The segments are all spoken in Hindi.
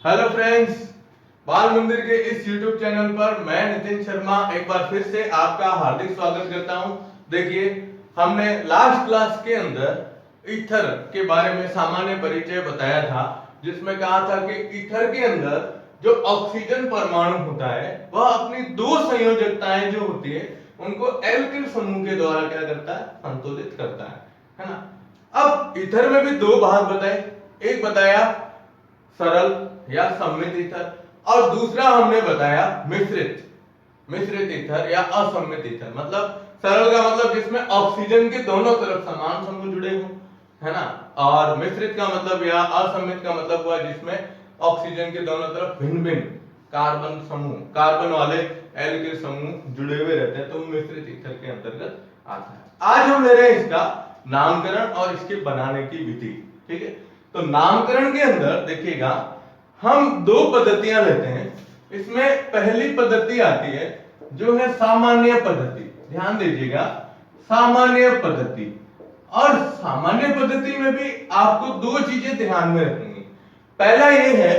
हेलो फ्रेंड्स, बाल मंदिर के इस YouTube चैनल पर मैं नितिन शर्मा एक बार फिर से आपका हार्दिक स्वागत करता हूं। देखिए, हमने लास्ट क्लास के अंदर ईथर के बारे में सामान्य परिचय बताया था, जिसमें कहा था कि ईथर के अंदर जो ऑक्सीजन परमाणु होता है वह अपनी दो संयोजकताएं जो होती है उनको एल्किल समूह के द्वारा क्या करता है, संतुलित करता है ना। अब ईथर में भी दो भाग बताए, एक बताया सरल या सम्मित ईथर और दूसरा हमने बताया मिश्रित ईथर या असम्मित ईथर। मतलब सरल का मतलब जिसमें ऑक्सीजन के दोनों तरफ समान समूह जुड़े हो, है ना, और मिश्रित का मतलब या असम्मित का मतलब हुआ जिसमें ऑक्सीजन के दोनों तरफ भिन्न भिन्न कार्बन समूह, कार्बन वाले एल्किल समूह जुड़े हुए रहते हैं, तो मिश्रित ईथर के अंतर्गत आता है। आज हम ले रहे हैं इसका नामकरण और इसके बनाने की विधि। ठीक है, तो नामकरण के अंदर देखिएगा हम दो पद्धतियां लेते हैं। इसमें पहली पद्धति आती है जो है सामान्य पद्धति। ध्यान दीजिएगा, सामान्य पद्धति। और सामान्य पद्धति में भी आपको दो चीजें ध्यान में रखनी है। पहला ये है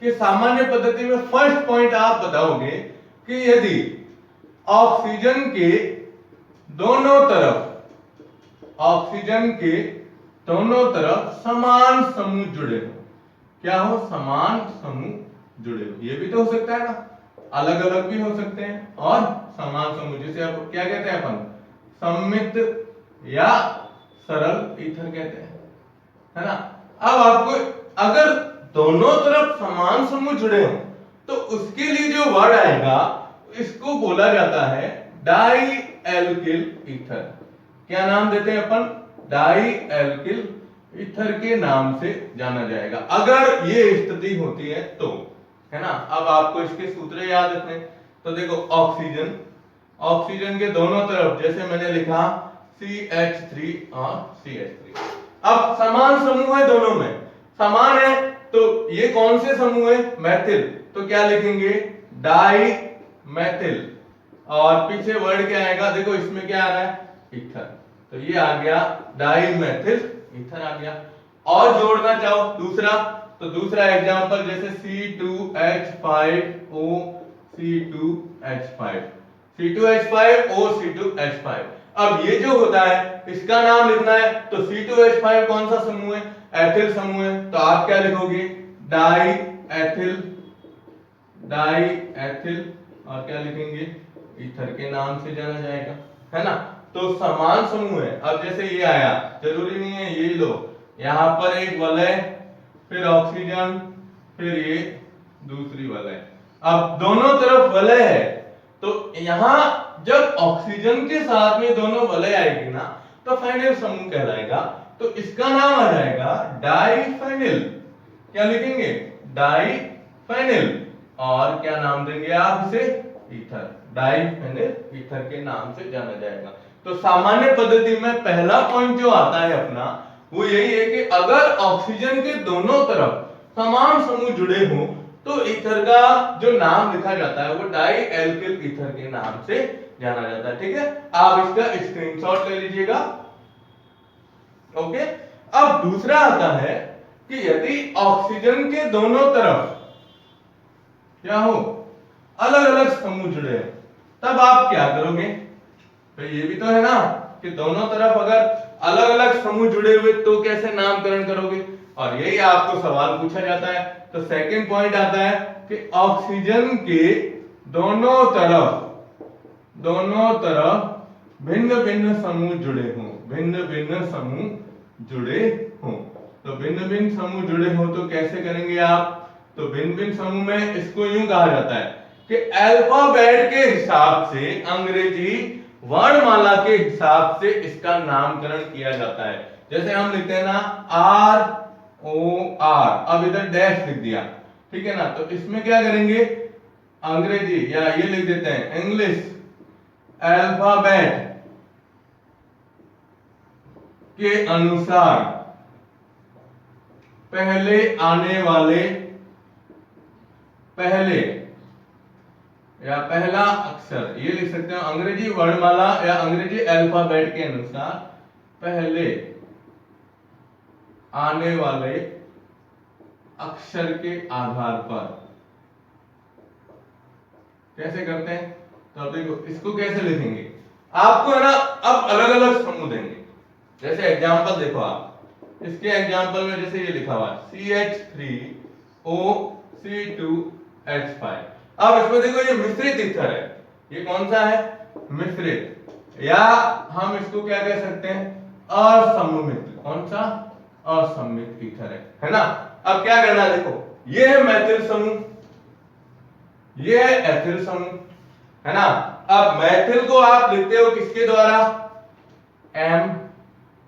कि सामान्य पद्धति में फर्स्ट पॉइंट आप बताओगे कि यदि ऑक्सीजन के दोनों तरफ समान समूह जुड़े हो, क्या हो, समान समूह जुड़े हो। ये भी तो हो सकता है ना, अलग अलग भी हो सकते हैं और समान समूह, जिसे आप क्या कहते हैं, अपन सम्मित या सरल ईथर कहते हैं, है ना। अब आपको अगर दोनों तरफ समान समूह जुड़े हो तो उसके लिए जो वर्ड आएगा इसको बोला जाता है डाई एल्किल ईथर। क्या नाम देते हैं अपन, डाई एल्किल ईथर के नाम से जाना जाएगा अगर ये स्थिति होती है तो, है ना। अब आपको इसके सूत्र याद रखने, तो देखो ऑक्सीजन के दोनों तरफ जैसे मैंने लिखा CH3 और CH3। अब समान समूह है, दोनों में समान है, तो ये कौन से समूह है, मैथिल, तो क्या लिखेंगे, डाई मैथिल। और पीछे वर्ड क्या आएगा, देखो इसमें क्या आ रहा है, ईथर, तो ये आ गया डाई मैथिल ईथर आ गया। और जोड़ना चाहो दूसरा, तो दूसरा एग्जांपल जैसे C2H5O C2H5 C2H5O C2H5। अब ये जो होता है इसका नाम लिखना है, तो C2H5 कौन सा समूह है, एथिल समूह है, तो आप क्या लिखोगे, डाई एथिल और क्या लिखेंगे, ईथर के नाम से जाना जाएगा, है ना। तो समान समूह है। अब जैसे ये आया, जरूरी नहीं है ये लो, यहां पर एक वलय, फिर ऑक्सीजन, फिर ये दूसरी वलय। अब दोनों तरफ वलय है, तो यहां जब ऑक्सीजन के साथ में दोनों वलय आएगी ना तो फेनिल समूह कहलाएगा, तो इसका नाम आ जाएगा डाईफेनिल। क्या लिखेंगे, डाईफेनिल। और क्या नाम देंगे आप इसे, ईथर, डाईफेनिल ईथर के नाम से जाना जाएगा। तो सामान्य पद्धति में पहला पॉइंट जो आता है अपना वो यही है कि अगर ऑक्सीजन के दोनों तरफ समान समूह जुड़े हो तो ईथर का जो नाम लिखा जाता है वो डाई एल्किल ईथर के नाम से जाना जाता है। ठीक है, आप इसका स्क्रीनशॉट ले लीजिएगा। ओके, अब दूसरा आता है कि यदि ऑक्सीजन के दोनों तरफ क्या हो, अलग अलग समूह जुड़े हैं, तब आप क्या करोगे, तो ये भी तो है ना कि दोनों तरफ अगर अलग अलग समूह जुड़े हुए तो कैसे नामकरण करोगे, और यही आपको सवाल पूछा जाता है। तो सेकंड पॉइंट आता है कि ऑक्सीजन के दोनों तरफ भिन्न भिन्न समूह जुड़े हों, भिन्न भिन्न समूह जुड़े हों। तो भिन्न भिन्न समूह जुड़े हो तो कैसे करेंगे आप, तो भिन्न भिन्न समूह में इसको यूं कहा जाता है कि अल्फाबेट के हिसाब से, अंग्रेजी वर्णमाला के हिसाब से इसका नामकरण किया जाता है। जैसे हम लिखते हैं ना ROR, अब इधर डैश लिख दिया, ठीक है ना, तो इसमें क्या करेंगे, अंग्रेजी या ये लिख देते हैं इंग्लिश अल्फाबेट के अनुसार पहले आने वाले पहला अक्षर, ये लिख सकते हो अंग्रेजी वर्णमाला या अंग्रेजी अल्फाबेट के अनुसार पहले आने वाले अक्षर के आधार पर कैसे करते हैं, तो अब देखो इसको कैसे लिखेंगे, आपको है ना अब अलग अलग समूह देंगे। जैसे एग्जांपल देखो आप, इसके एग्जांपल में जैसे ये लिखा हुआ है CH3OC2H5। अब इसमें देखो ये मिश्रित ईथर है, ये कौन सा है, मिश्रित, या हम इसको क्या कह सकते हैं, असममित। कौन सा, असममित ईथर है ना। अब क्या करना है, देखो ये है मैथिल समूह, ये है एथिल समूह, है ना। अब मैथिल को आप लिखते हो किसके द्वारा, M,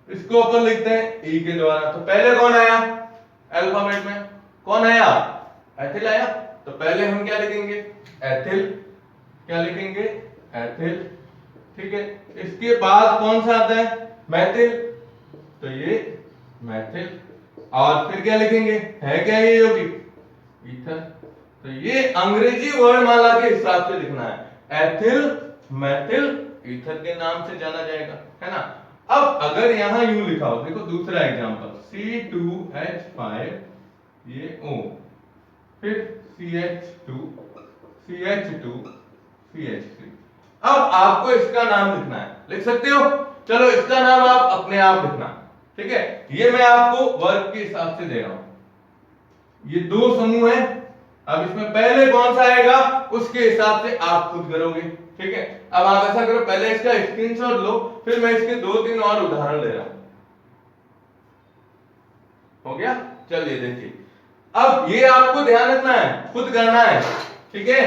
इसको अपन लिखते हैं E के द्वारा। तो पहले कौन आया अल्फाबेट में, कौन आया, एथिल आया। तो पहले हम क्या लिखेंगे, एथिल, क्या लिखेंगे, एथिल, ठीक है। इसके बाद कौन सा आता है, मैथिल, तो ये मैथिल, और फिर क्या लिखेंगे, है क्या ये यौगिक, ईथर। तो ये अंग्रेजी वर्णमाला के हिसाब से लिखना है, एथिल मैथिल ईथर के नाम से जाना जाएगा, है ना। अब अगर यहां यूं लिखा हो, देखो दूसरा एग्जांपल C2H5 ये O, फिर CH2 CH2 CH3। अब आपको इसका नाम लिखना है, लिख सकते हो, चलो इसका नाम आप अपने आप लिखना, ठीक है। ये मैं आपको वर्ग के हिसाब से दे रहा हूं, ये दो समूह है। अब इसमें पहले कौन सा आएगा उसके हिसाब से आप खुद करोगे, ठीक है। अब आप ऐसा करो, पहले इसका स्क्रीनशॉट लो, फिर मैं इसके 2-3 और उदाहरण ले रहा हूं। हो गया, चलिए देखिए, अब ये आपको ध्यान रखना है, खुद करना है, ठीक है।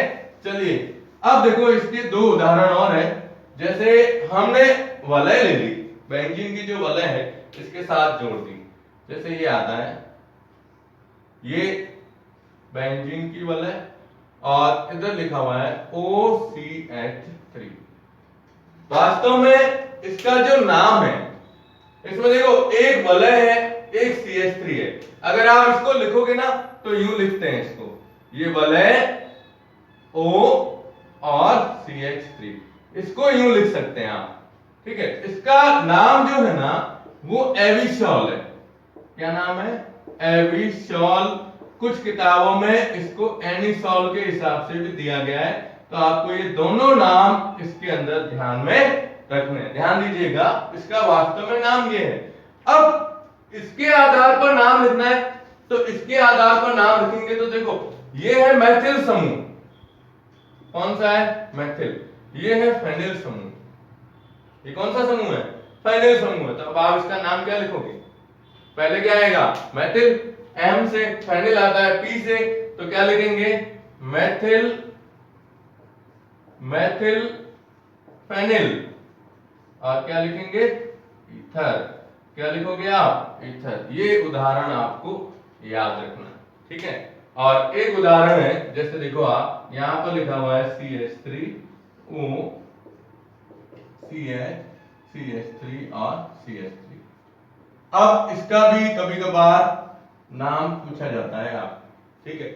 चलिए अब देखो इसके 2 उदाहरण और है। जैसे हमने वलय ले ली, बेंजीन की जो वलय है इसके साथ जोड़ दी, जैसे ये आता है, ये बेंजीन की वलय, और इधर लिखा हुआ है OCH3। वास्तव में इसका जो नाम है, इसमें देखो एक वलय है, एक CH3 है। अगर आप इसको लिखोगे ना तो यूं लिखते हैं इसको, ये वलय O और CH3, इसको यूं लिख सकते हैं आप, ठीक है। इसका नाम जो है ना वो एविशॉल है। क्या नाम है, एविशॉल। कुछ किताबों में इसको एनिसॉल के हिसाब से भी दिया गया है। तो आपको ये दोनों नाम इसके अंदर ध्यान में रखने हैं, ध्यान दीजिएगा, इसका वास्तव में नाम ये है। अब इसके आधार पर नाम लिखना है, तो इसके आधार पर नाम लिखेंगे। तो देखो ये है मैथिल समूह, कौन सा है, मैथिल। ये है फेनिल समूह, ये कौन सा समूह है, फेनिल समूह है। तो अब आप इसका नाम क्या लिखोगे, पहले क्या आएगा, मैथिल, M से, फेनिल आता है P से, तो क्या लिखेंगे, मैथिल, मैथिल फेनिल, और क्या लिखेंगे, ईथर। क्या लिखोगे आप, ईथर। ये उदाहरण आपको याद रखना, ठीक है। और एक उदाहरण है, जैसे देखो आप यहां पर लिखा हुआ है CH3O CH CH3 और CH3। अब इसका भी कभी कभार नाम पूछा जाता है आप, ठीक है।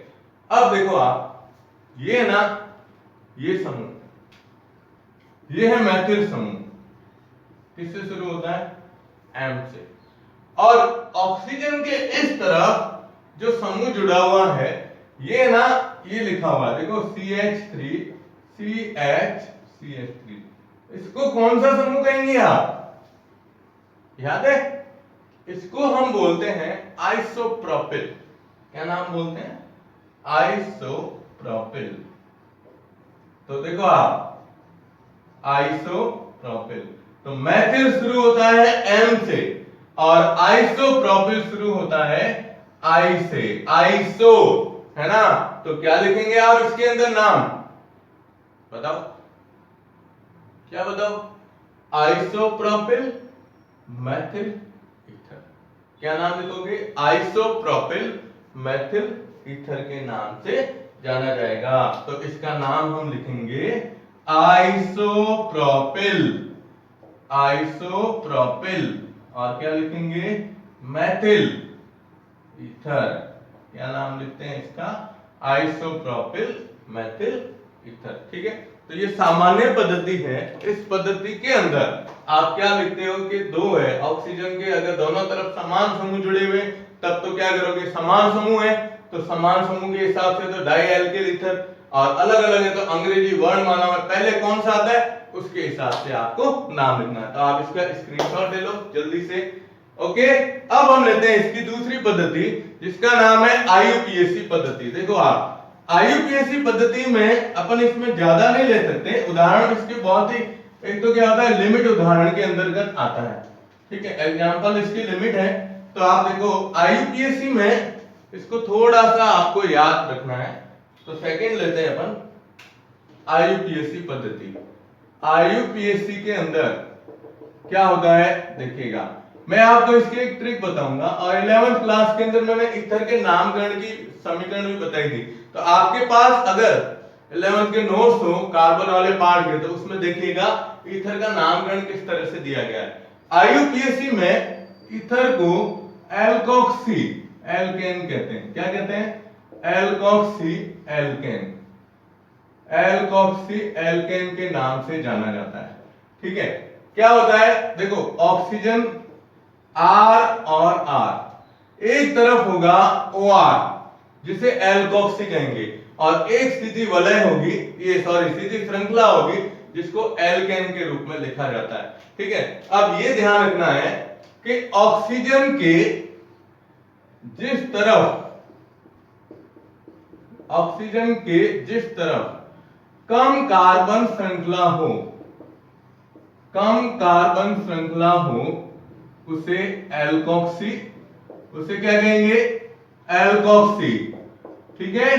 अब देखो आप, ये ना, ये समूह, ये है मैथिल समूह, किससे शुरू होता है, M से। और ऑक्सीजन के इस तरफ जो समूह जुड़ा हुआ है, ये ना, ये लिखा हुआ है, देखो CH3 CH CH3, इसको कौन सा समूह कहेंगे आप, याद है, इसको हम बोलते हैं आइसोप्रोपिल। क्या नाम बोलते हैं, आइसोप्रोपिल। तो देखो आप, आइसोप्रोपिल, तो मैथिल शुरू होता है M से, और आइसोप्रोपिल शुरू होता है I से, आइसो, है ना। तो क्या लिखेंगे आप इसके अंदर नाम, बताओ, क्या बताओ, आइसोप्रोपिल मैथिल ईथर। क्या नाम लिखोगे, आइसोप्रोपिल मैथिल ईथर के नाम से जाना जाएगा। तो इसका नाम हम लिखेंगे आइसोप्रोपिल, आइसोप्रोपिल, और क्या लिखेंगे, मैथिल ईथर। क्या नाम लिखते हैं इसका, आइसोप्रोपिल मैथिल ईथर, ठीक है। तो ये सामान्य पद्धति है। इस पद्धति के अंदर आप क्या लिखते हो कि 2 है ऑक्सीजन के, अगर दोनों तरफ समान समूह जुड़े हुए तब तो क्या करोगे, समान समूह है तो समान समूह के हिसाब से तो डाई एल्किल ईथर, और अलग अलग है तो अंग्रेजी वर्णमाला में पहले कौन सा आता है उसके हिसाब से आपको नाम लिखना है। तो आप इसका स्क्रीनशॉट ले लो जल्दी से। ओके, अब हम लेते हैं इसकी दूसरी पद्धति जिसका नाम है आईयूपीएसी पद्धति। देखो आप आईयूपीएसी पद्धति में अपन इसमें ज्यादा नहीं ले सकते, उदाहरण इसके बहुत ही, एक तो क्या होता है लिमिट उदाहरण के अंतर्गत आता है, ठीक है, एग्जांपल इसकी लिमिट है। तो आप देखो आईयूपीएसी में इसको थोड़ा सा आपको याद रखना है, तो सेकंड लेते हैं अपन आईयूपीएसी पद्धति। आईयूपीएसी के अंदर क्या होता है देखिएगा, मैं आपको इसकी एक ट्रिक बताऊंगा, और 11th क्लास के अंदर मैंने ईथर के नामकरण की समीकरण भी बताई थी। तो आपके पास अगर 11th के नोट्स हो कार्बन वाले पार्ट के, तो उसमें देखिएगा ईथर का नामकरण किस तरह से दिया गया है। आईयूपीएसी में ईथर को एल्कोक्सी एल्केन कहते हैं। क्या कहते हैं? एल्कोक्सी एल्केन, एल्कोक्सी एल्केन के नाम से जाना जाता है, ठीक है। क्या होता है देखो, ऑक्सीजन R और R, एक तरफ होगा OR जिसे एल्कोक्सी कहेंगे, और एक स्थिति वलय होगी, ये सॉरी स्थिति श्रृंखला होगी जिसको एल्केन के रूप में लिखा जाता है, ठीक है। अब ये ध्यान रखना है कि ऑक्सीजन के जिस तरफ, ऑक्सीजन के जिस तरफ कम कार्बन श्रृंखला हो, कम कार्बन श्रृंखला हो उसे एल्कोक्सी, उसे क्या कहेंगे? एल्कोक्सी, ठीक है।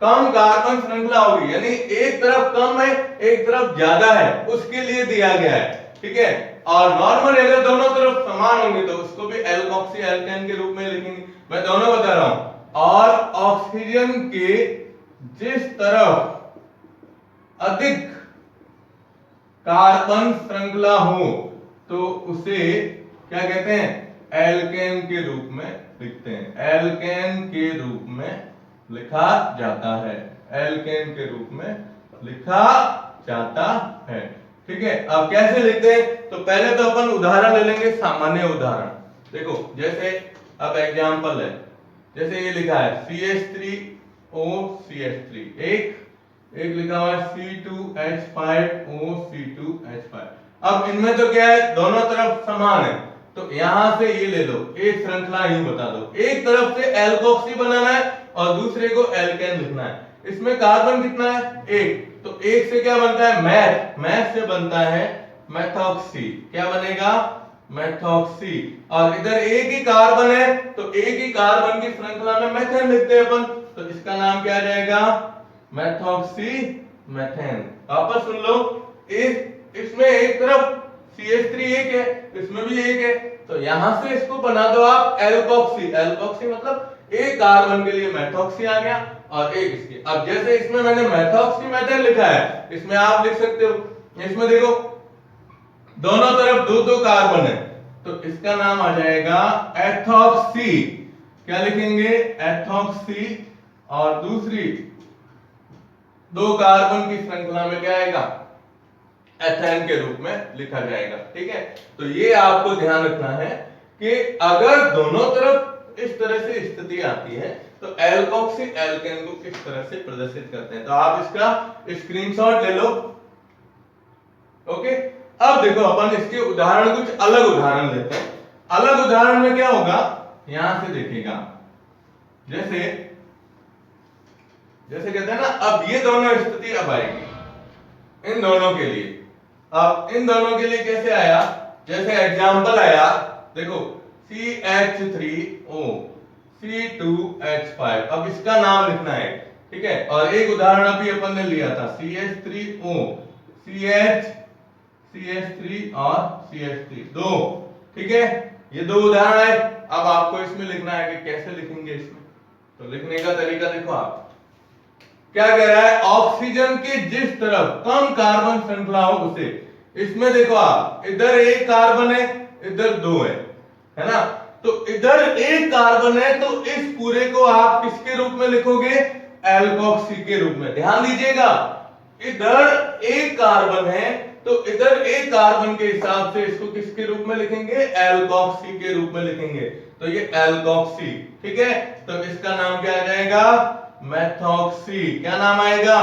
कम कार्बन श्रृंखला होगी यानी एक तरफ कम है एक तरफ ज्यादा है, उसके लिए दिया गया है, ठीक है। और नॉर्मल अगर दोनों तरफ समान होंगे तो उसको भी एल्कोक्सी एल्केन के रूप में लिखेंगे, मैं दोनों बता रहा हूं। और ऑक्सीजन के जिस तरफ अधिक कार्बन श्रृंखला हो तो उसे क्या कहते हैं? एल्केन के रूप में लिखते हैं, एल्केन के रूप में लिखा जाता है, एल्केन के रूप में लिखा जाता है, ठीक है। अब कैसे लिखते हैं? तो पहले तो अपन उदाहरण ले लेंगे, सामान्य उदाहरण। देखो जैसे अब एग्जांपल है, जैसे ये लिखा है CH3O CH3, एक लिखा हुआ है C2H5O C2H5। अब इनमें तो क्या है, दोनों तरफ समान है, तो यहां से ये ले लो, एक श्रृंखला ही बता दो, एक तरफ से एल्कोक्सी बनाना है और दूसरे को एल्केन लिखना है। इसमें कार्बन कितना है? एक, तो एक से क्या बनता है? मैथ, मैथ से बनता है मेथॉक्सी। क्या बनेगा? मेथॉक्सी। और इधर एक ही कार्बन है तो एक ही कार्बन की श्रृंखला में मेथेन लिखते हैं अपन, तो इसका नाम क्या आ जाएगा? Methoxy methane. वापस सुन लो, इसमें एक तरफ CH3 एक है, इसमें भी एक है, तो यहां से इसको बना दो आप एल्कोक्सी। एल्कोक्सी मतलब एक कार्बन के लिए मेथॉक्सी आ गया और एक इसके। अब जैसे इसमें मैंने मेथॉक्सी मेथेन लिखा है, इसमें आप लिख सकते हो, इसमें देखो दोनों तरफ दो दो कार्बन है, तो इसका नाम आ जाएगा एथॉक्सी। क्या लिखेंगे? एथॉक्सी। और दूसरी दो कार्बन की श्रृंखला में क्या आएगा? एथेन के रूप में लिखा जाएगा, ठीक है। तो ये आपको ध्यान रखना है कि अगर दोनों तरफ इस तरह से स्थिति आती है तो एल्कोक्सी एल्केन को किस तरह से प्रदर्शित करते हैं। तो आप इसका स्क्रीनशॉट ले लो। ओके, अब देखो अपन इसके उदाहरण, कुछ अलग उदाहरण लेते हैं। अलग उदाहरण में क्या होगा, यहां से देखिएगा, जैसे कहते हैं ना, अब ये दोनों स्थिति अब आएगी इन दोनों के लिए। अब इन दोनों के लिए कैसे आया? जैसे एग्जांपल आया, देखो CH3O C2H5, अब इसका नाम लिखना है, ठीक है। और एक उदाहरण अभी अपन ने लिया था CH3O CH3 और CH3, दो, ठीक है। ये दो उदाहरण है। अब आपको इसमें लिखना है कि कैसे लिखेंगे इसमें, तो लिखने का तरीका देखो आप क्या कह रहा है, ऑक्सीजन के जिस तरफ कम कार्बन श्रृंखला हो उसे। इसमें देखो आप, इधर एक कार्बन है इधर दो है ना, तो इधर एक कार्बन है तो इस पूरे को आप किसके रूप में लिखोगे? एल्कोक्सी के रूप में। ध्यान दीजिएगा, इधर एक कार्बन है तो इधर एक कार्बन के हिसाब से इसको किसके रूप में लिखेंगे, एल्कोक्सी के रूप में लिखेंगे। तो ये एल्कोक्सी, ठीक है। तो इसका नाम क्या आ जाएगा, मेथॉक्सी। क्या नाम आएगा,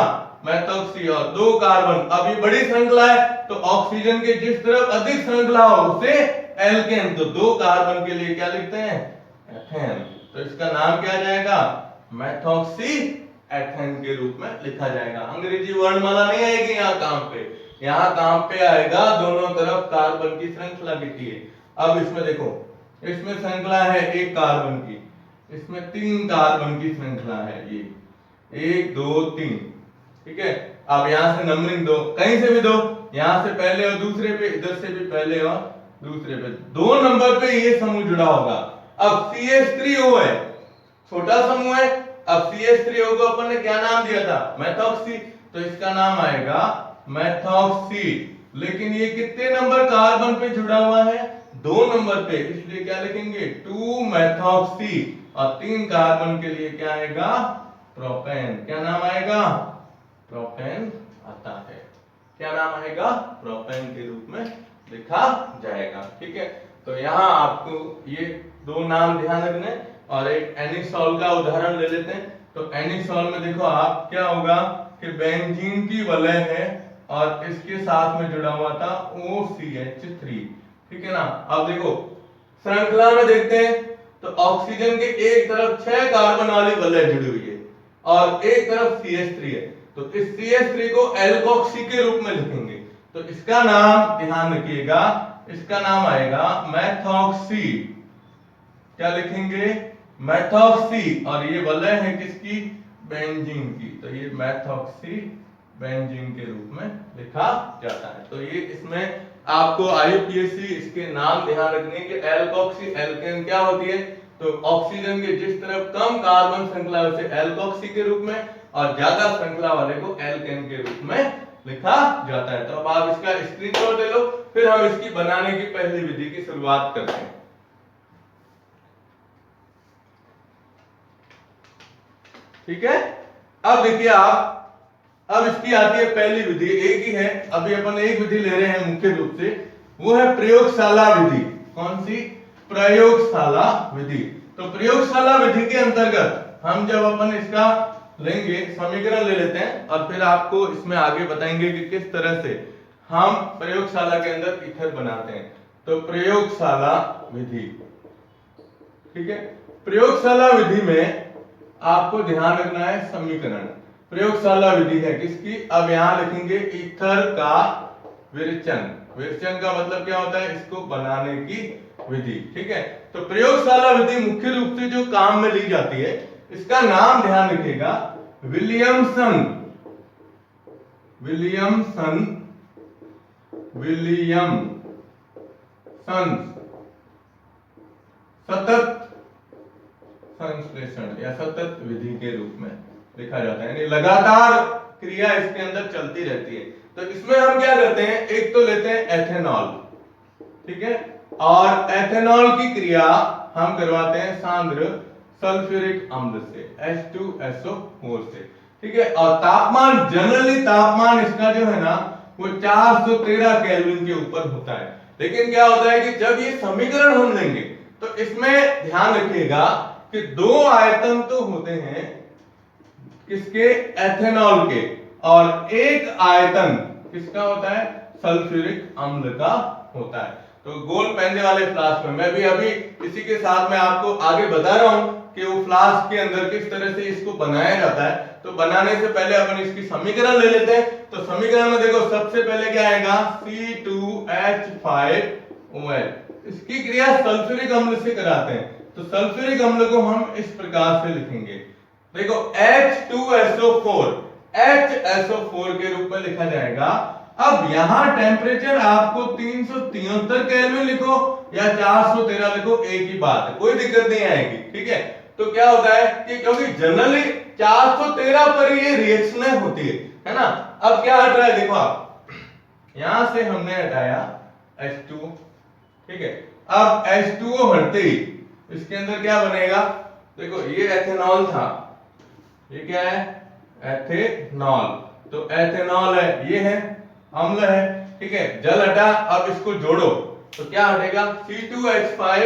मेथॉक्सी। और दो कार्बन, अब ये बड़ी श्रृंखला है तो ऑक्सीजन के जिस तरफ अधिक श्रृंखला हो उसे एल्केन, तो दो कार्बन के लिए क्या लिखते हैं, एथेन। तो इसका नाम क्या आ जाएगा, मेथॉक्सी एथेन के रूप में लिखा जाएगा। अंग्रेजी वर्णमाला नहीं आएगी यहाँ काम पे, यहाँ काम पे आएगा दोनों तरफ कार्बन की श्रृंखला लिखी है। अब इसमें देखो, इसमें श्रृंखला है एक कार्बन की, इसमें 3 कार्बन की श्रृंखला है, ये 1 2 3, ठीक है। अब यहां से नंबरिंग दो, कहीं से भी दो, यहां से पहले और दूसरे पे, इधर से भी पहले और दूसरे पे, 2 नंबर पे ये समूह जुड़ा होगा। अब CH3O है, छोटा समूह है। अब CH3O को अपन ने क्या नाम दिया था, मेथॉक्सी, तो इसका नाम आएगा मेथॉक्सी। लेकिन ये कितने नंबर कार्बन पे जुड़ा हुआ है, 2 नंबर पे, इसलिए क्या लिखेंगे, 2 मेथॉक्सी। और 3 कार्बन के लिए क्या आएगा, प्रोपेन। क्या नाम आएगा, प्रोपेन आता है। क्या नाम आएगा, प्रोपेन के रूप में लिखा जाएगा, ठीक है। तो यहाँ आपको ये 2 नाम ध्यान रखने। और एक एनिसॉल का उदाहरण ले लेते हैं। तो एनिसॉल में देखो आप क्या होगा कि बेंजीन की वलय है और इसके साथ में जुड़ा हुआ था OCH3, ठीक है ना। अब देखो श्रृंखला में देखते हैं तो ऑक्सीजन के एक तरफ 6 कार्बन वाली वलय जुड़ी हुई है और एक तरफ CH3 है। तो इस CH3 को एल्कोक्सी के रूप में लिखेंगे। तो इसका नाम ध्यान रखिएगा, इसका नाम आएगा मेथॉक्सी। क्या लिखेंगे, मेथॉक्सी। और ये वलय है किसकी, बेंजीन की, तो ये मेथॉक्सी बेंजीन के रूप में लिखा जाता है। तो ये इसमें आपको IUPAC इसके नाम ध्यान रखने के, एल्कोक्सी एल्केन क्या होती है, तो ऑक्सीजन के जिस तरफ कम कार्बन श्रृंखला है उसे एल्कोक्सी के रूप में और ज्यादा श्रृंखला वाले को एल्केन के रूप में लिखा जाता है। तो अब आप इसका स्क्रीनशॉट ले लो, फिर हम इसकी बनाने की पहली विधि की शुरुआत करते हैं, ठीक है। अब देखिए आप, अब इसकी आती है पहली विधि, एक ही है, अभी अपन एक विधि ले रहे हैं मुख्य रूप से, वो है प्रयोगशाला विधि। कौन सी, प्रयोगशाला विधि। तो प्रयोगशाला विधि के अंतर्गत हम जब अपन इसका लेंगे, समीकरण ले लेते हैं और फिर आपको इसमें आगे बताएंगे कि किस तरह से हम प्रयोगशाला के अंदर ईथर बनाते हैं। तो प्रयोगशाला विधि, ठीक है। प्रयोगशाला विधि में आपको ध्यान रखना है समीकरण, प्रयोगशाला विधि है किसकी, अब यहां लिखेंगे ईथर का विरेचन। विरेचन का मतलब क्या होता है, इसको बनाने की विधि, ठीक है। तो प्रयोगशाला विधि मुख्य रूप से जो काम में ली जाती है, इसका नाम ध्यान रखिएगा, विलियमसन सतत संश्लेषण या सतत विधि के रूप में लिखा जाता है, यानी लगातार क्रिया इसके अंदर चलती रहती है। तो इसमें हम क्या करते हैं, एक तो लेते हैं एथेनॉल, ठीक है, और एथेनॉल की क्रिया हम करवाते हैं सांद्र सल्फ्यूरिक अम्ल से, H2SO4 से, ठीक है। और तापमान, जनरली तापमान इसका जो है ना वो 413 केल्विन के ऊपर होता है। लेकिन क्या होता है कि जब ये समीकरण हम लेंगे तो इसमें ध्यान रखिएगा कि 2 आयतन तो होते हैं किसके, एथेनॉल के, और एक आयतन किसका होता है, सल्फ्यूरिक अम्ल का होता है। तो गोल पहनने वाले फ्लास्क में, मैं भी अभी इसी के साथ में आपको आगे बता रहा हूं कि वो फ्लास्क के अंदर किस तरह से इसको बनाया जाता है। तो बनाने से पहले अपन इसकी समीकरण ले लेते हैं। तो समीकरण में देखो सबसे पहले क्या आएगा, C2H5OL, इसकी क्रिया सल्फ्यूरिक अम्ल से कराते हैं। तो सल्फ्यूरिक अम्ल को हम इस प्रकार से लिखेंगे, देखो H2SO4, HSO4 के रूप में लिखा जाएगा। अब यहां टेम्परेचर आपको 373 केल्विन लिखो या 413 लिखो, एक ही बात है, कोई दिक्कत नहीं आएगी, ठीक है। तो क्या होता है कि क्योंकि जनरली 413 पर ये रिएक्शनें होती है ना। अब क्या हट रहा है, देखो आप यहां से हमने हटाया H2, ठीक है। अब H2O हटते ही इसके अंदर क्या बनेगा, देखो ये एथेनॉल था, ये क्या है, एथेनॉल। तो एथेनॉल है, ये है अम्ल है, ठीक है, जल हटा, अब इसको जोड़ो तो क्या हटेगा, C2H5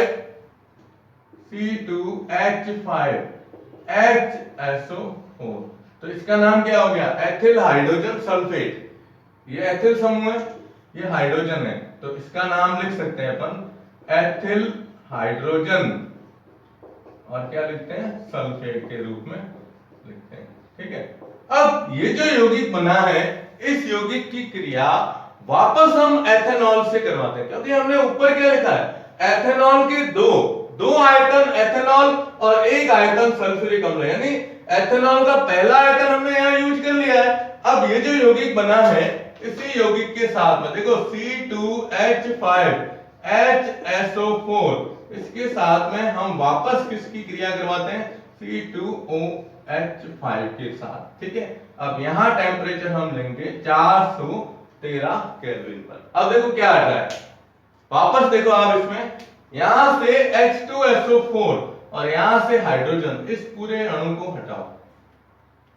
HSO4। तो इसका नाम क्या हो गया, एथिल हाइड्रोजन सल्फेट। ये एथिल समूह है, ये हाइड्रोजन है, तो इसका नाम लिख सकते हैं अपन एथिल हाइड्रोजन, और क्या लिखते हैं, सल्फेट के रूप में लिखते हैं। ठीक है, अब ये जो यौगिक बना है, इस यौगिक की क्रिया वापस हम एथेनॉल से करवाते हैं, क्योंकि हमने ऊपर क्या लिखा है, एथेनॉल के दो आयतन एथेनॉल और एक आयतन सल्फ्यूरिक अम्ल, यानी एथेनॉल का पहला आयतन हमने यहां यूज कर लिया है। अब ये जो यौगिक बना है, इसी यौगिक के साथ में देखो C2H5 HSO4, इसके साथ में हम वापस किसकी क्रिया करवाते हैं, C2OH5 के साथ। ठीक है, अब यहां टेम्परेचर हम लेंगे 413 केल्विन पर। अब देखो क्या हट रहा है, वापस देखो आप इसमें, यहां से H2SO4 और यहां से हाइड्रोजन, इस पूरे अणु को हटाओ,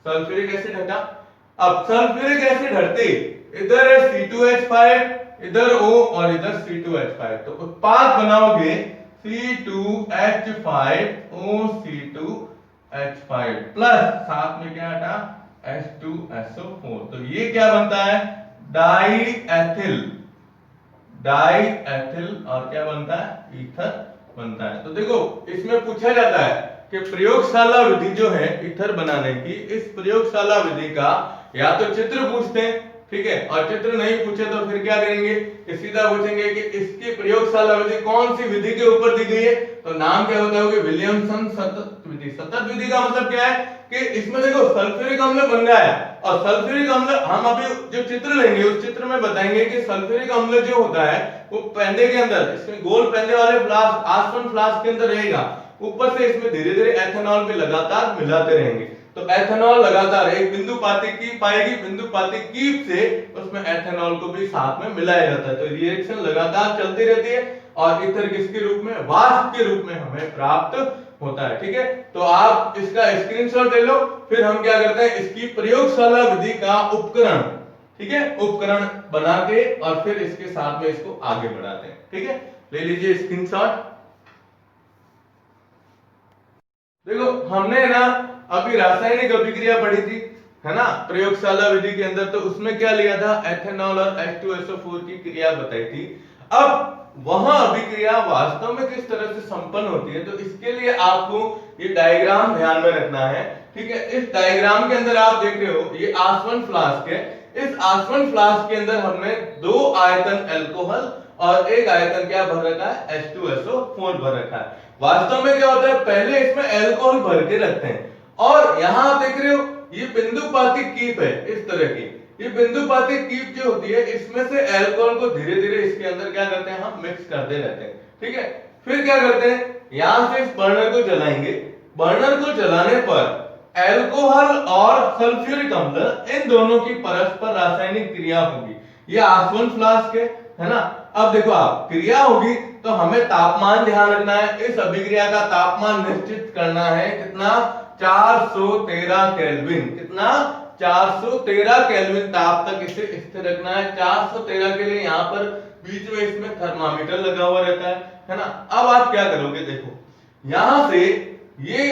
सल्फ्यूरिक एसिड हटा। अब सल्फ्यूरिक एसिड हटते इधर है C2H5, इधर O और इधर C2H5, तो उत्पाद बनाओगे C2H5OC2H5 प्लस साथ में क्या हटा, H2SO4। तो ये क्या बनता है, डाई एथिल और क्या बनता है, ईथर बनता है। तो देखो इसमें पूछा जाता है कि प्रयोगशाला विधि जो है ईथर बनाने की, इस प्रयोगशाला विधि का या तो चित्र पूछते हैं, ठीक है, और चित्र नहीं पूछे तो फिर क्या करेंगे कि सीधा पूछेंगे कि इसकी प्रयोगशाला विधि कौन सी विधि के ऊपर दी गई है, तो नाम क्या होता है, विलियमसन सतत विधि। सतत विधि का मतलब क्या है कि इसमें देखो सल्फ्यूरिक अम्ल बन रहा है, और सल्फ्यूरिक अम्ल हम अभी जो चित्र लेंगे उस चित्र में बताएंगे कि सल्फ्यूरिक अम्ल जो होता है वो पेंदे के अंदर, इसमें गोल पेंदे वाले फ्लास्क, आसवन फ्लास्क के अंदर रहेगा, ऊपर से इसमें धीरे धीरे एथेनॉल भी लगातार मिलाते रहेंगे। तो एथेनॉल लगातार एक बिंदुपाती कीप आएगी, बिंदुपाती कीप से उसमें एथेनॉल को भी साथ में मिलाया जाता है। तो रिएक्शन लगातार चलती रहती है और ईथर किसके रूप में, वाष्प के रूप में हमें प्राप्त होता है। ठीक है, तो आप इसका स्क्रीनशॉट ले लो, फिर हम क्या करते हैं, इसकी प्रयोगशाला विधि का उपकरण, ठीक है, उपकरण बना के और फिर इसके साथ में इसको आगे बढ़ाते हैं। ठीक है, ले लीजिए स्क्रीनशॉट। देखो हमने ना अभी रासायनिक अभिक्रिया पढ़ी थी, है ना, प्रयोगशाला विधि के अंदर, तो उसमें क्या लिया था, एथेनॉल और H2SO4 की क्रिया बताई थी। अब वहां अभिक्रिया वास्तव में किस तरह से संपन्न होती है, तो इसके लिए आपको ये डायग्राम ध्यान में रखना है। ठीक है, इस डायग्राम के अंदर आप देख रहे हो ये आसवन फ्लास्क है, इस आसवन फ्लास्क के अंदर हमने 2 आयतन अल्कोहल और एक आयतन क्या भर रखा है, H2SO4 भर रखा है। वास्तव में क्या होता है, पहले इसमें अल्कोहल भर के रखते हैं, और यहां आप देख रहे हो ये बिंदुपाती कीप है, इस तरह की ये बिंदुपाती कीप जो होती है, इसमें से अल्कोहल को धीरे धीरे इसके अंदर क्या करते हैं, हम मिक्स करते रहते हैं। ठीक है, फिर क्या करते हैं, यहां से इस बर्नर को जलाएंगे, बर्नर को जलाने पर अल्कोहल और सल्फ्यूरिक अम्ल इन दोनों की परस्पर रासायनिक क्रिया होगी। ये आसवन फ्लास्क है ना। अब देखो आप, क्रिया होगी तो हमें तापमान ध्यान रखना है, इस अभिक्रिया का तापमान निश्चित करना है, कितना, 413 केल्विन, कितना, 413 केल्विन ताप तक इसे स्थिर रखना है। 413 के लिए यहाँ पर बीच में इसमें थर्मामीटर लगा हुआ रहता है ना। अब आप क्या करोगे, देखो यहां से ये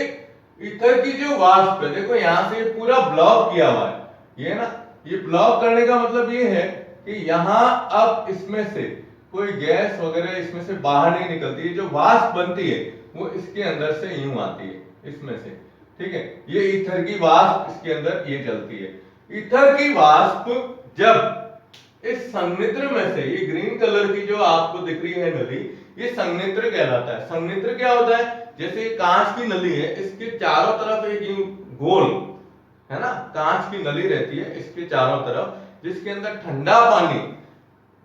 ईथर की जो वाष्प है, देखो यहां से ये पूरा ब्लॉक किया हुआ है, ये ना, ये ब्लॉक करने का मतलब ये है कि यहां अब इसमें से कोई गैस वगैरह इसमें से बाहर नहीं निकलती है, जो वाष्प बनती है वो इसके अंदर से यूं आती है, इसमें से। ठीक है, ये ईथर की वाष्प इसके अंदर ये चलती है। ईथर की वाष्प जब इस संघनित्र में से, ये ग्रीन कलर की जो आपको दिख रही है नली, ये संघनित्र कहलाता है। संघनित्र क्या होता है, जैसे कांच की नली है, इसके चारों तरफ एक यूं गोल, है ना, कांच की नली रहती है इसके चारों तरफ, जिसके अंदर ठंडा पानी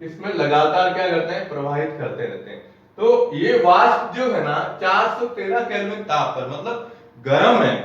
इसमें लगातार क्या करते हैं, प्रवाहित करते रहते हैं। तो ये वाष्प जो है ना 413 केल्विन ताप पर, मतलब गर्म है,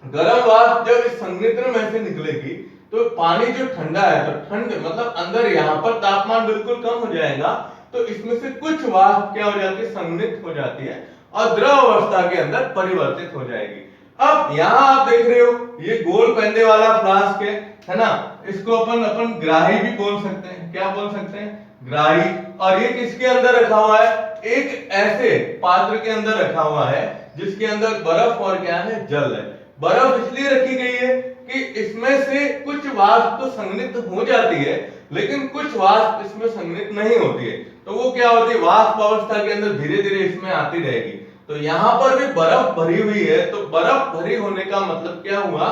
गर्म वाष्प जब इस संघनित्र में से निकलेगी तो पानी जो ठंडा है, तो ठंड मतलब अंदर यहाँ पर तापमान बिल्कुल कम हो जाएगा, तो इसमें से कुछ वाष्प क्या हो जाती है, संघनित हो जाती है और द्रव अवस्था के अंदर परिवर्तित हो जाएगी। अब यहाँ आप देख रहे हो ये गोल पहनने वाला फ्लास्क है ना, इसको अपन ग्राही भी बोल सकते हैं। क्या बोल सकते हैं? ग्राही। और ये किसके अंदर रखा हुआ है? एक ऐसे पात्र के अंदर रखा हुआ है जिसके अंदर बर्फ और क्या है? जल है। बर्फ इसलिए रखी गई है कि इसमें से कुछ वाष्प तो संघनित हो जाती है, लेकिन कुछ वाष्प इसमें संघनित नहीं होती है। तो वो क्या होती है? वाष्प अवस्था के अंदर धीरे धीरे इसमें आती रहेगी। तो यहाँ पर भी बर्फ भरी हुई है, तो बर्फ भरी होने का मतलब क्या हुआ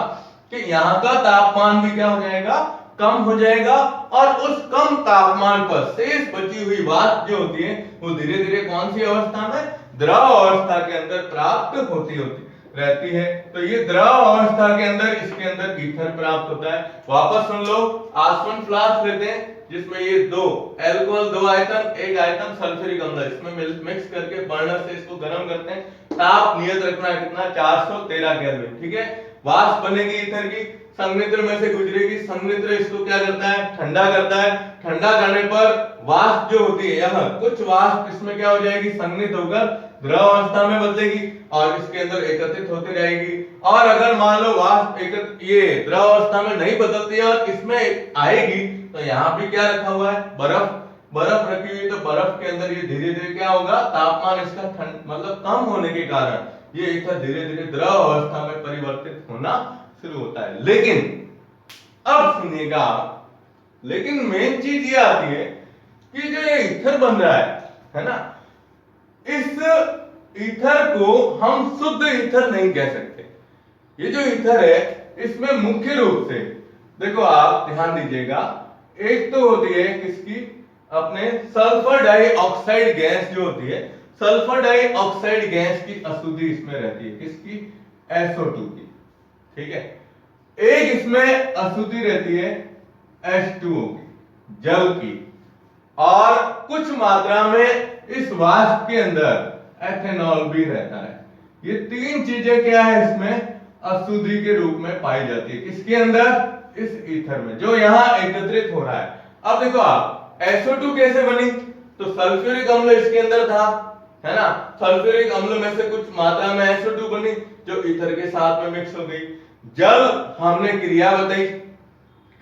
कि यहाँ का तापमान भी क्या हो जाएगा? कम हो जाएगा। और उस कम तापमान पर शेष बची हुई वाष्प जो होती है वो धीरे धीरे कौन सी अवस्था में? द्रव अवस्था के अंदर प्राप्त होती रहती है। तो ये द्रव अवस्था के अंदर इसके अंदर ईथर प्राप्त होता है। वापस सुन लो, आसवन फ्लास्क लेते हैं जिसमें ये दो अल्कोहल, दो आयतन, एक आयतन सल्फ्यूरिक अम्ल, इसमें मिक्स करके बर्नर से इसको गर्म करते हैं। ताप नियत रखना है कितना? 413 केल्विन। ठीक है। वाष्प बनेगी ईथर की, संघनित्र में से गुजरेगी, संघनित्र इसको क्या करता है? ठंडा करता है। ठंडा करने पर वाष्प जो होती है, यहाँ कुछ वाष्प इसमें क्या हो जाएगी? संघनित होकर द्रव अवस्था में बदलेगी और इसके अंदर एकत्रित होती रहेगी। और अगर मान लो वाष्प ये द्रव अवस्था में नहीं बदलती है और इसमें आएगी, तो यहाँ भी क्या रखा हुआ है? बर्फ रखी हुई। तो बर्फ के अंदर ये धीरे धीरे क्या होगा? तापमान इसका मतलब कम होने के कारण ये ईथर धीरे धीरे द्रव अवस्था में परिवर्तित होना शुरू होता है। लेकिन अब सुनिएगा, लेकिन मेन चीज ये आती है कि जो ये ईथर बन रहा है ना, इस ईथर को हम शुद्ध ईथर नहीं कह सकते। ये जो ईथर है इसमें मुख्य रूप से देखो, आप ध्यान दीजिएगा, एक तो होती है किसकी? अपने सल्फर डाइऑक्साइड गैस जो होती है, सल्फर डाइऑक्साइड गैस की अशुद्धि इसमें रहती है। किसकी? SO2 की। ठीक है। एक इसमें अशुद्धि रहती है H2O की, जल की। और कुछ मात्रा में इस वाष्प के अंदर एथेनॉल भी रहता है। ये तीन चीजें क्या है? इसमें अशुद्धि के रूप में पाई जाती है। किसके अंदर? इस ईथर में जो यहाँ एकत्रित हो रहा है। अब देखो आप, SO2 कैसे बनी? तो सल्फ्यूरिक अम्ल इसके अंदर था, है ना। सल्फ्यूरिक अम्ल में से कुछ मात्रा में SO2 बनी जो ईथर के साथ में मिक्स हो गई। जल हमने क्रिया बताई,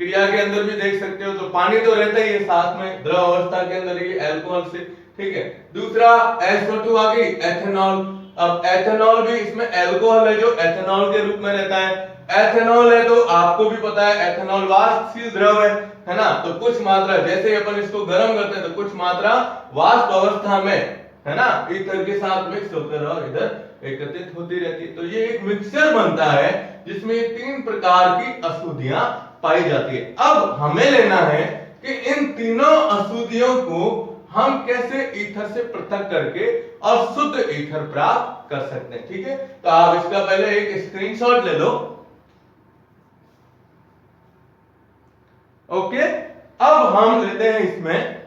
क्रिया के अंदर भी देख सकते हो, तो पानी तो रहता ही है साथ में द्रव अवस्था के अंदर, ये अल्कोहल से। ठीक है। दूसरा SO2 आ गई, एथेनॉल। अब एथेनॉल भी इसमें अल्कोहल है जो एथेनॉल के रूप में रहता है। एथेनॉल है तो आपको भी पता है एथेनॉल वाष्पशील द्रव है ना। तो कुछ मात्रा, जैसे अपन इसको गर्म करते हैं तो कुछ मात्रा वाष्प अवस्था में, है ना, ईथर के साथ मिक्स होकर और इधर एकत्रित होती रहती है। तो ये एक मिक्सचर बनता है जिसमें ये तीन प्रकार की अशुद्धियां पाई जाती है। अब हमें लेना है कि इन तीनों अशुद्धियों को हम कैसे ईथर से पृथक करके और शुद्ध ईथर प्राप्त कर सकते हैं। ठीक है। तो आप इसका पहले एक स्क्रीनशॉट ले लो। ओके। अब हम लेते हैं, इसमें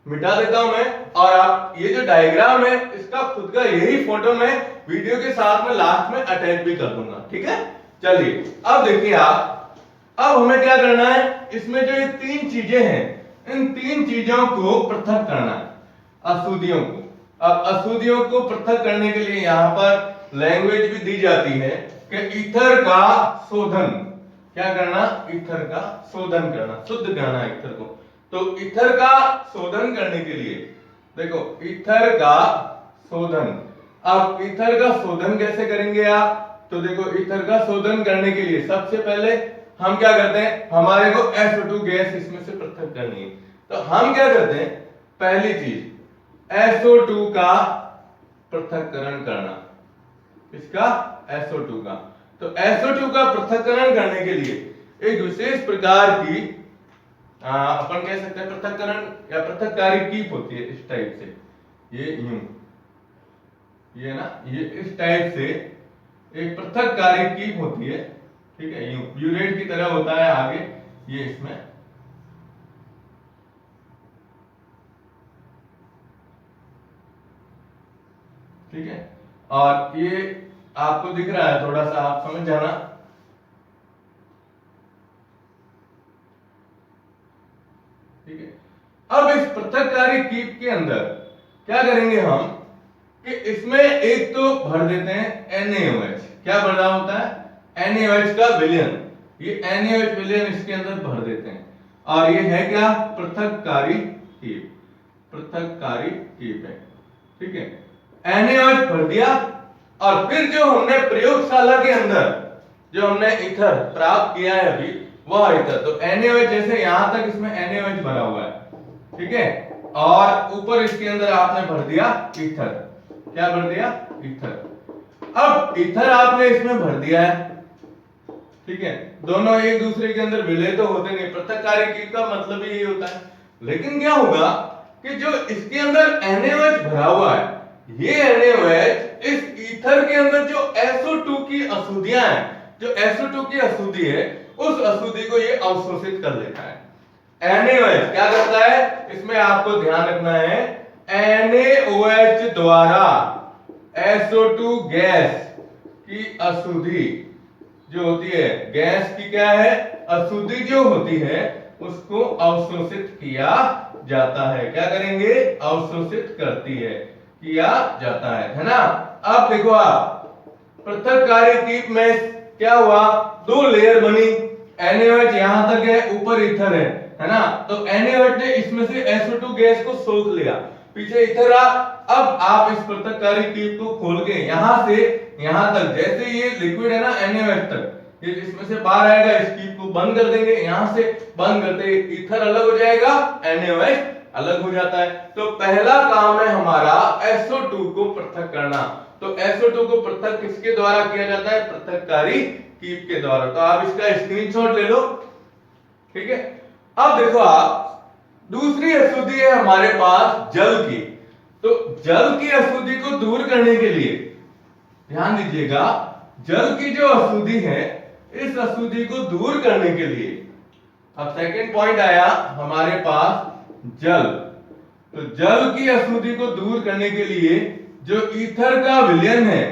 मिटा देता हूं मैं, और आप ये जो डायग्राम है इसका खुद का यही फोटो मैं वीडियो के साथ में लास्ट में अटैच भी कर दूंगा। ठीक है। चलिए अब देखिए आप, अब हमें क्या करना है? इसमें जो ये तीन चीजें हैं, इन तीन चीजों को पृथक करना है, अशुद्धियों को। अब अशुद्धियों को पृथक करने के लिए यहां पर लैंग्वेज भी दी जाती है कि ईथर का शोधन, क्या करना? ईथर का शोधन करना, शुद्ध करना ईथर को। तो ईथर का शोधन करने के लिए देखो, ईथर का शोधन, अब ईथर का शोधन कैसे करेंगे आप? तो देखो, ईथर का शोधन करने के लिए सबसे पहले हम क्या करते हैं? हमारे को SO2 गैस इसमें से पृथक करनी है। तो हम क्या करते हैं? पहली चीज SO2 का पृथक्करण करना। इसका SO2 का, तो SO2 का पृथक्करण करने के लिए एक विशेष प्रकार की अपन कह सकते हैं पृथक्करण या पृथक्कारी कीप होती है। इस टाइप से, ये यूं, ये ना, ये इस टाइप से एक पृथक्कारी कीप होती है। ठीक है। यूं ब्यूरेट की तरह होता है आगे, ये इसमें ठीक है। और ये आपको दिख रहा है, थोड़ा सा आप समझ जाना। ठीक है। अब इस पृथक्कारी कीप के अंदर क्या करेंगे हम कि इसमें एक तो भर देते हैं NaOH, क्या भर रहा होता है NaOH का विलयन, ये NaOH विलयन इसके अंदर भर देते हैं और ये है क्या पृथक्कारी कीप, पृथक्कारी कीप है, ठीक है। NaOH भर दिया और फिर जो हमने प्रयोगशाला के अंदर जो हमने ईथर प्राप्त किया है अभी वह ईथर, तो NaOH जैसे यहां तक इसमें NaOH भरा हुआ है, ठीक है, और ऊपर इसके अंदर आपने भर दिया ईथर, क्या भर दिया ईथर। अब ईथर आपने इसमें भर दिया है, ठीक है, दोनों एक दूसरे के अंदर विलय तो होते नहीं, पृथक्कारी कीप का मतलब ही यही होता है। लेकिन क्या होगा कि जो इसके अंदर NaOH भरा हुआ है, ये NaOH इस ईथर के अंदर जो SO2 की अशुद्धियां हैं, जो SO2 की अशुद्धि है उस अशुद्धि को ये अवशोषित कर लेता है। NaOH क्या करता है, इसमें आपको ध्यान रखना है, NaOH द्वारा SO2 गैस की अशुद्धि जो होती है, गैस की क्या है अशुद्धि जो होती है उसको अवशोषित किया जाता है। क्या करेंगे, अवशोषित करती है, किया जाता है ना। अब देखो आप पृथक्कारी कीप में क्या हुआ, दो लेयर बनी, NaOH यहां तक है, ऊपर ईथर है ना, तो NaOH ने इसमें से SO2 गैस को सोख लिया, पीछे ईथर आ। अब आप इस पृथक्कारी कीप को खोल के यहां से यहां तक, जैसे ये लिक्विड है ना NaOH तक, ये इसमें से बाहर आएगा, इस कीप को बंद कर देंगे, यहां से बंद करते ईथर अलग हो जाएगा, NaOH अलग हो जाता है। तो पहला काम है हमारा SO2 को पृथक करना। तो SO2 को पृथक किसके द्वारा किया जाता है, पृथक्कारी कीप के द्वारा। तो आप इसका स्क्रीनशॉट ले लो, ठीक है। अब देखो आप दूसरी अशुद्धि है हमारे पास जल की, तो जल की अशुद्धि को दूर करने के लिए ध्यान दीजिएगा, जल की जो अशुद्धि है इस अशुद्धि को दूर करने के लिए, अब सेकंड पॉइंट आया हमारे पास जल, तो जल की अशुद्धि को दूर करने के लिए जो ईथर का विलयन है,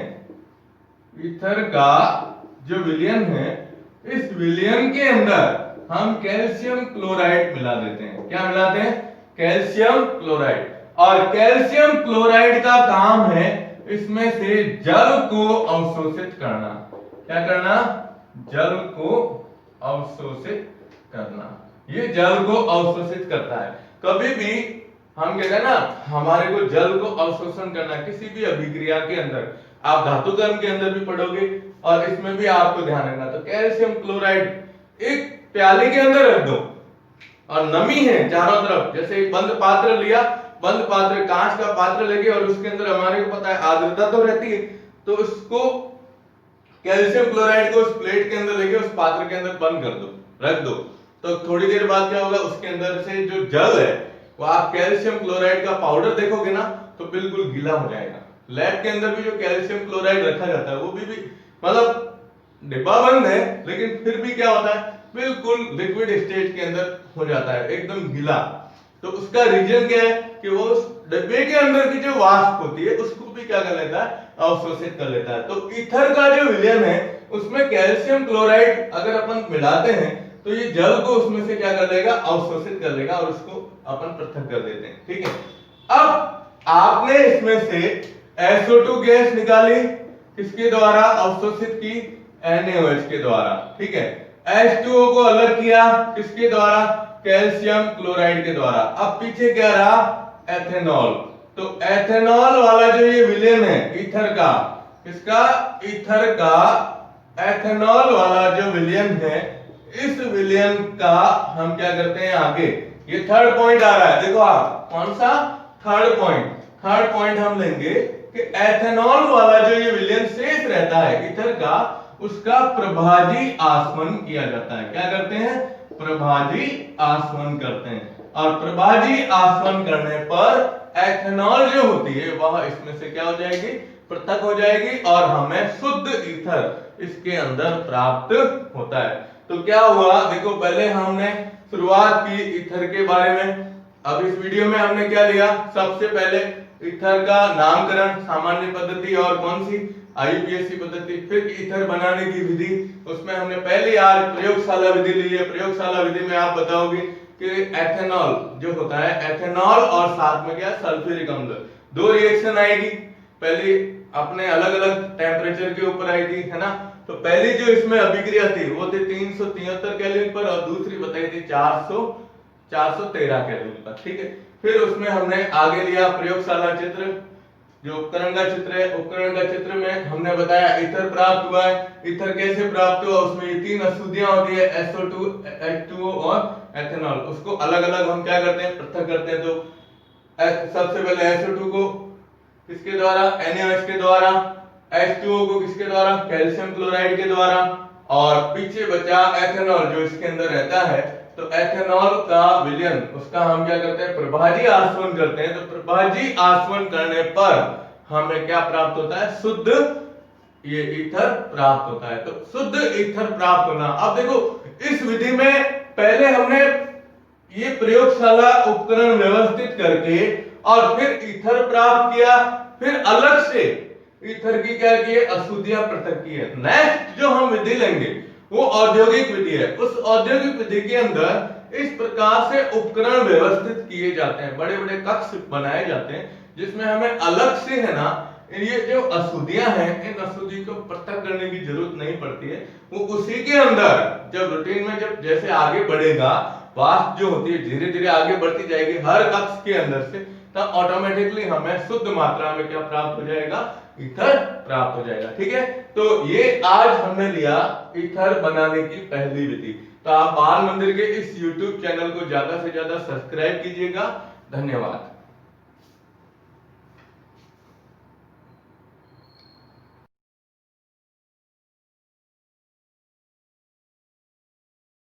ईथर का जो विलयन है, इस विलयन के अंदर हम कैल्शियम क्लोराइड मिला देते हैं। क्या मिलाते हैं, कैल्शियम क्लोराइड। और कैल्शियम क्लोराइड का काम है इसमें से जल को अवशोषित करना। क्या करना, जल को अवशोषित करना। ये जल को अवशोषित करता है। कभी भी हम कहते हैं ना, हमारे को जल को अवशोषण करना, किसी भी अभिक्रिया के अंदर, आप धातु कर्म के अंदर भी पढ़ोगे और इसमें भी आपको ध्यान रखना। तो कैल्शियम क्लोराइड एक प्याले के अंदर रख दो और नमी है चारों तरफ, जैसे एक बंद पात्र लिया, बंद पात्र कांच का पात्र लेके और उसके अंदर हमारे को पता है आर्द्रता तो रहती है, तो उसको कैल्शियम क्लोराइड को उस प्लेट के अंदर लेके उस पात्र के अंदर बंद कर दो, रख दो। तो थोड़ी देर बाद क्या होगा, उसके अंदर से जो जल है वो आप कैल्शियम क्लोराइड का पाउडर देखोगे ना तो बिल्कुल गीला हो जाएगा। लैब के अंदर भी जो कैल्शियम क्लोराइड रखा जाता है वो भी मतलब डिब्बा बंद है, लेकिन फिर भी क्या होता है, बिल्कुल लिक्विड स्टेट के अंदर हो जाता है, एकदम गीला। तो उसका रीजन क्या है कि वो उस डिब्बे के अंदर की जो वाष्प होती है उसको भी क्या कर लेता है, अवशोषित कर लेता है। तो ईथर का जो विलयन है उसमें कैल्शियम क्लोराइड अगर अपन मिलाते हैं तो ये जल को उसमें से क्या कर लेगा, अवशोषित कर लेगा और उसको अपन पृथक कर देते हैं, ठीक है। अब आपने इसमें से SO2 गैस निकाली, किसके द्वारा अवशोषित की, NaOH के द्वारा, ठीक है। H2O को अलग किया, किसके द्वारा, कैल्शियम क्लोराइड के द्वारा। अब पीछे क्या रहा, एथेनॉल। तो एथेनॉल वाला जो ये विलयन है ईथर का, किसका, ईथर का एथेनॉल वाला जो विलयन है, इस विलयन का हम क्या करते हैं आगे, ये थर्ड पॉइंट आ रहा है, देखो आप कौन सा, थर्ड पॉइंट। थर्ड पॉइंट हम लेंगे कि एथेनॉल वाला जो ये विलयन शेष रहता है ईथर का, उसका प्रभाजी आसवन किया जाता है। क्या करते हैं, प्रभाजी आसवन करते हैं। और प्रभाजी आसवन करने पर एथेनॉल जो होती है वह इसमें से क्या हो जाएगी, पृथक हो जाएगी और हमें शुद्ध ईथर इसके अंदर प्राप्त होता है। तो क्या हुआ, देखो पहले हमने शुरुआत की ईथर के बारे में। अब इस वीडियो में हमने क्या लिया, सबसे पहले ईथर का नामकरण, सामान्य पद्धति और कौन सी, IUPAC पद्धति। फिर ईथर बनाने की विधि, उसमें हमने पहले आज प्रयोगशाला विधि ली है। प्रयोगशाला विधि में आप बताओगे कि एथेनॉल जो होता है, एथेनॉल और साथ में क्या, सल्फ्यूरिक अम्ल, दो रिएक्शन आएगी। पहले अपने अलग अलग टेम्परेचर के ऊपर आई थी, है ना। तो पहली जो इसमें अभिक्रिया थी वो थी 373 केल्विन पर और दूसरी बताई थी 413 केल्विन पर, ठीक है। फिर उसमें हमने आगे लिया प्रयोगशाला चित्र, जो उपकरण का चित्र है। उपकरण का चित्र में हमने बताया ईथर प्राप्त हुआ है। ईथर कैसे प्राप्त हुआ, उसमें ये तीन अशुद्धियां होती है SO2, H2O और एथेनॉल। उसको अलग अलग हम क्या करते हैं, पृथक करते हैं। तो सबसे पहले SO2 को किसके द्वारा, NaOH के द्वारा, H2O को किसके द्वारा, कैल्शियम क्लोराइड के द्वारा, और पीछे बचा एथेनॉल जो इसके अंदर रहता है। तो एथेनॉल का विलयन, उसका हम क्या करते हैं, प्रभाजी आसवन करते हैं। तो प्रभाजी आसवन करने पर हमें क्या प्राप्त होता है, शुद्ध ये ईथर प्राप्त होता है। तो शुद्ध ईथर प्राप्त होना। अब देखो इस विधि में पहले हमने ये प्रयोगशाला उपकरण व्यवस्थित करके और फिर ईथर प्राप्त किया, फिर अलग से ईथर की क्या की है, अशुद्धियां पृथक की है। नेक्स्ट जो हम विधि लेंगे वो औद्योगिक विधि है। उस औद्योगिक विधि के अंदर इस प्रकार से उपकरण व्यवस्थित किए जाते हैं, बड़े बड़े कक्ष बनाए जाते हैं, जिसमें हमें अलग से, है ना, ये जो अशुद्धियां हैं, इन अशुद्धि को पृथक करने की जरूरत नहीं पड़ती है। वो उसी के अंदर जब रूटीन में जब जैसे आगे बढ़ेगा, वाष्प जो होती है धीरे धीरे आगे बढ़ती जाएगी हर कक्ष के अंदर से, तब ऑटोमेटिकली हमें शुद्ध मात्रा में क्या प्राप्त हो जाएगा, ईथर प्राप्त हो जाएगा, ठीक है। तो ये आज हमने लिया ईथर बनाने की पहली विधि। तो आप बाल मंदिर के इस YouTube चैनल को ज्यादा से ज्यादा सब्सक्राइब कीजिएगा। धन्यवाद।